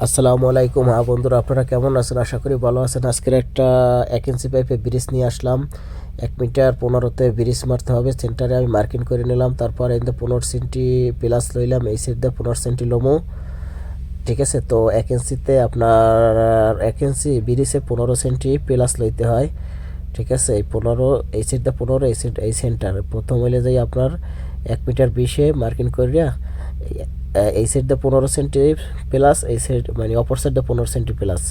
আসসালামু আলাইকুম। হ্যাঁ বন্ধুরা, আপনারা কেমন আছেন? আশা করি ভালো আছেন। আজকের একটা 1 ইঞ্চি পাইপে ব্রিজ নিয়ে আসলাম। 1 মিটার 15তে ব্রিজ মারতে হবে। সেন্টারে আমি মার্কিং করে নিলাম। তারপর এতে 15 সেন্টি প্লাস লইলাম, এই সাইড দিয়ে 15 সেন্টি লমো। ঠিক আছে, তো 1 ইঞ্চিতে আপনার 1 ইঞ্চি ব্রিজে 15 সেন্টি প্লাস লইতে হয়। ঠিক আছে, এই 15, এই সাইড দিয়ে 15, এই সাইড এই সেন্টার প্রথম হইলে যাই আপনার 1 মিটার 20-এ মার্কিং করিয়া এই সাইড দিয়ে 15 সেন্টি প্লাস, এই সাইড মানে অপর সাইড দিয়ে 15 সেন্টি প্লাস।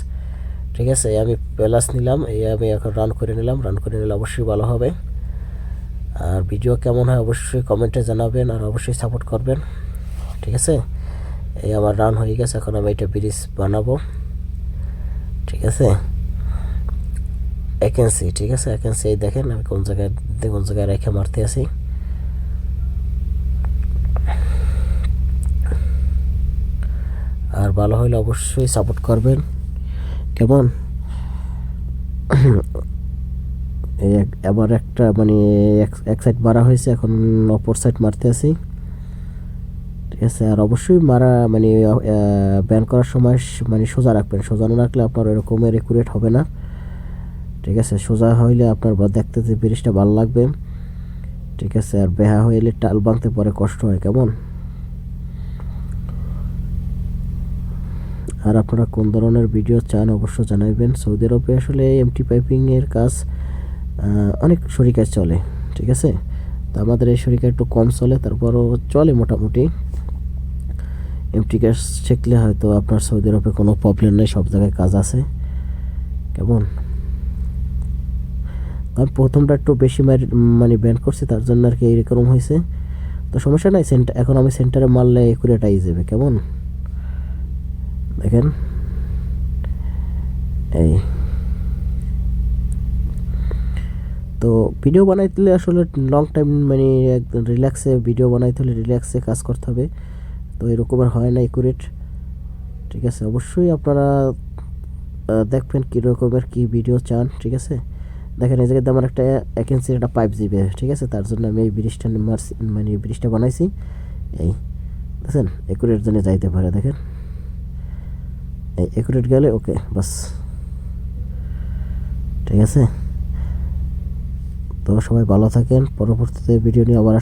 ঠিক আছে, আমি প্লাস নিলাম, এই আমি এখন রান করে নিলাম। রান করে নিলে অবশ্যই ভালো হবে। আর ভিডিও কেমন হয় অবশ্যই কমেন্টে জানাবেন, আর অবশ্যই সাপোর্ট করবেন। ঠিক আছে, এই আমার রান হয়ে গেছে। এখন আমি এটা ব্রিজ বানাবো। ঠিক আছে, 1 ইঞ্চি। ঠিক আছে, 1 ইঞ্চি। এই দেখেন আমি কোন জায়গায় রেখে মারতে আছি। আর ভালো হলে অবশ্যই সাপোর্ট করবেন, কেমন? আবার একটা মানে এক সাইড মারা হয়েছে, এখন অপর সাইড মারতে আছি। ঠিক আছে, আর অবশ্যই মারা মানে ব্যান করার সময় মানে সোজা রাখবেন। সোজা না রাখলে আপনার এরকমের একুরেট হবে না। ঠিক আছে, সোজা হইলে আপনার দেখতে যে ব্রিজটা ভালো লাগবে। ঠিক আছে, আর বেহা হইলে টাল ভাঙতে পরে কষ্ট হয়, কেমন? আর আপনারা কোন ধরনের ভিডিও চান অবশ্যই জানাবেন। সৌদি আরবে আসলে এমটি পাইপিংয়ের কাজ অনেক শরিকাজ চলে। ঠিক আছে, তো আমাদের এই শরিকা একটু কম চলে, তারপরও চলে মোটামুটি। এমটি কাজ শিখলে হয়তো আপনার সৌদি আরবে কোনো প্রবলেম নেই, সব জায়গায় কাজ আছে, কেমন? আমি প্রথমটা একটু বেশি মানে ব্যান করছি, তার জন্য আর কি এইরকম হয়েছে। তো সমস্যা নাই, এখন আমি সেন্টারে মারলে একুরেট আই যাবে, কেমন? দেখেন, এই তো ভিডিও বানাইতে হলে আসলে লং টাইম মানে একদম রিল্যাক্সে ভিডিও বানাইতে হলে রিল্যাক্সে কাজ করতে হবে। তো এরকম আর হয় না একুরেট। ঠিক আছে, অবশ্যই আপনারা দেখবেন কী রকমের কী ভিডিও চান। ঠিক আছে, দেখেন এই জায়গাতে আমার একটা 1 ইঞ্চির একটা পাইপ দিবে। ঠিক আছে, তার জন্য আমি এই ব্রিজটা মারছি, মানে ব্রিজটা বানাইছি। এই দেখেন একুরেট জন্য যাইতে পারে, দেখেন এই একুরেট গেলে ওকে বাস। ঠিক আছে, তো সবাই ভালো থাকেন। পরবর্তীতে ভিডিও নিয়ে আবার